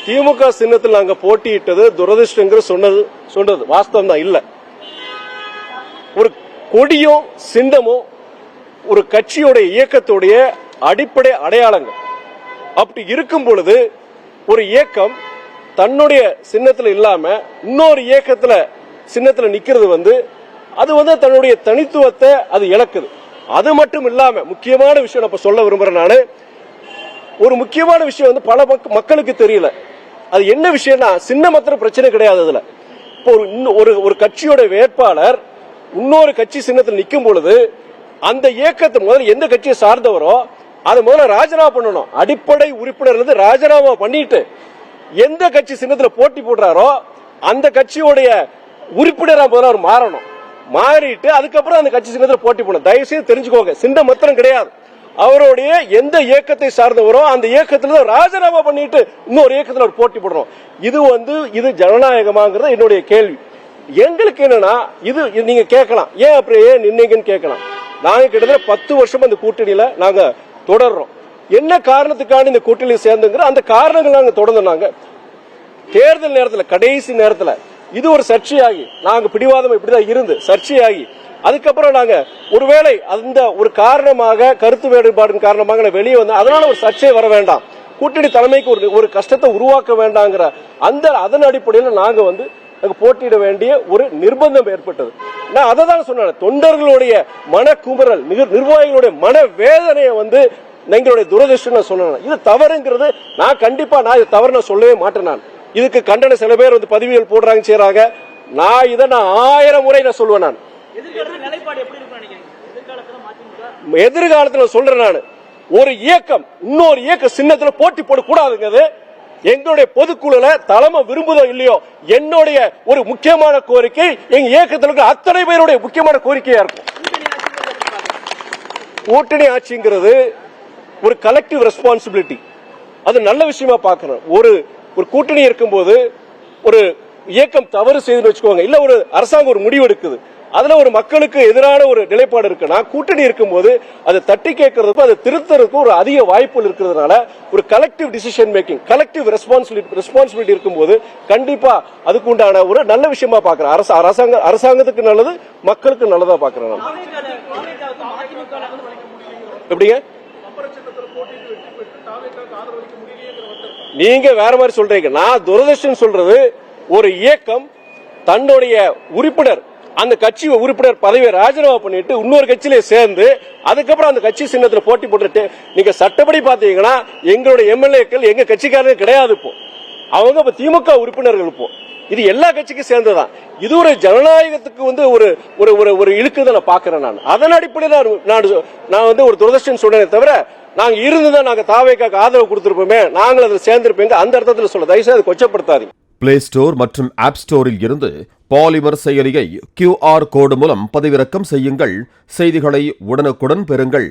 திமுக சின்னத்தில் நாங்க போட்டியிட்டது துரதிருஷ்டங்கிற சொன்னது வாஸ்தவம் தான். இல்ல, ஒரு கொடியோ சின்னமோ ஒரு கட்சியோட இயக்கத்துடைய அடிப்படை அடையாளங்கள். அப்படி இருக்கும் பொழுது ஒரு இயக்கம் தன்னுடைய சின்னத்தில் இல்லாம இன்னொரு இயக்கத்துல சின்னத்தில் நிக்கிறது அது தன்னுடைய தனித்துவத்தை அது இழக்குது. அது மட்டும் இல்லாம முக்கியமான விஷயம் நான் சொல்ல விரும்புறேன். நானு ஒரு முக்கியமான விஷயம் பல மக்களுக்கு தெரியல. அது என்ன விஷயம்னா, சின்ன மாத்திரம் பிரச்சனை கிடையாது. அதுல இப்போ ஒரு கட்சியோட வேட்பாளர் இன்னொரு கட்சி சின்னத்தில் நிற்கும் பொழுது அந்த இயக்கத்தை முதல்ல எந்த கட்சியை சார்ந்தவரோ அதை முதல்ல ராஜினாமா பண்ணணும். அடிப்படை உறுப்பினர் ராஜினாமா பண்ணிட்டு எந்த கட்சி சின்னத்தில் போட்டி போடுறாரோ அந்த கட்சியோடைய உறுப்பினராக முதல்ல அவர் மாறணும். மாறிட்டு அதுக்கப்புறம் அந்த கட்சி சின்னத்தில் போட்டி போடணும். தயவுசெய்து தெரிஞ்சுக்கோங்க, சின்ன மாத்திரம் கிடையாது. அவருடைய எந்த இயக்கத்தை சார்ந்தவரோ அந்த இயக்கத்துல ராஜினாமா பண்ணிட்டு இன்னொரு இயக்கத்தில் அவர் போட்டி போடணும். இது ஜனநாயகமாங்கிறது என்னுடைய கேள்வி. எங்களுக்கு என்னன்னா, இது நீங்க கேட்கலாம், ஏன் அப்படி ஏன் நின்னீங்கன்னு கேட்கலாம். நாங்க கிட்டத்தட்ட 10 வருஷம் அந்த கூட்டணியில நாங்க தொடர்றோம். என்ன காரணத்துக்கான இந்த கூட்டணியில் சேர்ந்துங்கிற அந்த காரணங்கள் நாங்க தொடர்ந்து தேர்தல் நேரத்தில் கடைசி நேரத்தில் இது ஒரு சர்ச்சையாகி நாங்க பிடிவாதம் இப்படிதான் இருந்து சர்ச்சையாகி அதுக்கப்புறம் நாங்க ஒருவேளை அந்த ஒரு காரணமாக கருத்து வேறுபாடு காரணமாக வெளியே வந்தோம். அதனால ஒரு சர்ச்சை வர வேண்டாம், கூட்டணி தலைமைக்கு ஒரு கஷ்டத்தை உருவாக்க வேண்டாங்கிற அதன் அடிப்படையில் நாங்க போட்டியிட வேண்டிய ஒரு நிர்பந்தம் ஏற்பட்டது. நான் அதை தான் சொன்னேன், தொண்டர்களுடைய மன குமுறல், நிர்வாகிகளுடைய மன வேதனையை எங்களுடைய துரதிருஷ்டம் சொன்னேன். இது தவறுங்கிறது நான் கண்டிப்பா இது தவறு நான் சொல்லவே மாட்டேன். நான் இதுக்கு கண்டன சில பேர் பதிவுகள் போடுறாங்க செய்யறாங்க. நான் இதை 1000 முறை நான் சொல்லுவேன். நான் எதிர்காலத்தில் சொல்றேன், நான் ஒரு இயக்கம் இன்னொரு இயக்க சின்னத்தில் போட்டி போடக்கூடாதுங்கிறது எங்களுடைய பொதுக்குழுல தலைமை விரும்புதோ இல்லையோ என்னுடைய ஒரு முக்கியமான கோரிக்கை, எங்க இயக்கத்தில் அத்தனை பேருடைய முக்கியமான கோரிக்கையா இருக்கும். கூட்டணி ஆட்சிங்கிறது ஒரு கலெக்டிவ் ரெஸ்பான்சிபிலிட்டி, அது நல்ல விஷயமா பார்க்கணும். ஒரு கூட்டணி இருக்கும்போது ஒரு இயக்கம் தவறு செய்து வச்சுக்கோங்க, இல்ல ஒரு அரசாங்கம் ஒரு முடிவு எடுக்குது, அதுல ஒரு மக்களுக்கு எதிரான ஒரு நிலைப்பாடு இருக்குன்னா கூட்டணி இருக்கும்போது அதை தட்டி கேட்கறதுக்கும் அதை திருத்தறதுக்கும் ஒரு அதிக வாய்ப்புகள் இருக்கிறதுனால ஒரு collective decision making, collective responsibility இருக்கும்போது கண்டிப்பா அதுக்கு உண்டான ஒரு நல்ல விஷயமா பாக்குறேன். அரசாங்கத்துக்கு நல்லது, மக்களுக்கு நல்லதா பாக்குறேன். எப்படிங்க நீங்க வேற மாதிரி சொல்றீங்க? நான் துரதிருஷ்டம் சொல்றது, ஒரு இயக்கம் தன்னுடைய உறுப்பினர் அந்த கட்சி உறுப்பினர் பதவியை ராஜினாமா பண்ணிட்டு இன்னொரு கட்சியில சேர்ந்து அதுக்கப்புறம் அந்த கட்சி சின்னத்தில் போட்டி போட்டுட்டு நீங்க சட்டப்படி பாத்தீங்கன்னா எங்களுடைய எம்எல்ஏக்கள் எங்க கட்சிக்காரங்க கிடையாது. இப்போ அவங்க இப்ப திமுக உறுப்பினர்கள். இப்போ இது எல்லா கட்சிக்கும் சேர்ந்ததான். இது ஒரு ஜனநாயகத்துக்கு ஒரு இழுக்குதான் நான் பாக்குறேன். நான் அதன் அடிப்படையில் நான் ஒரு துரதிருஷ்டம் சொல்றேனே தவிர நாங்க இருந்துதான் நாங்க தாவேக்காக்கு ஆதரவு கொடுத்திருப்போமே, நாங்கள் அதில் சேர்ந்திருப்பீங்க அந்த அர்த்தத்தில் சொல்ல தயவுசெய்து அதை கொச்சப்படுத்தாதீங்க. பிளே ஸ்டோர் மற்றும் ஆப் ஸ்டோரில் இருந்து பாலிமர் செயலியை QR கோடு மூலம் பதிவிறக்கம் செய்யுங்கள். செய்திகளை உடனுக்குடன் பெறுங்கள்.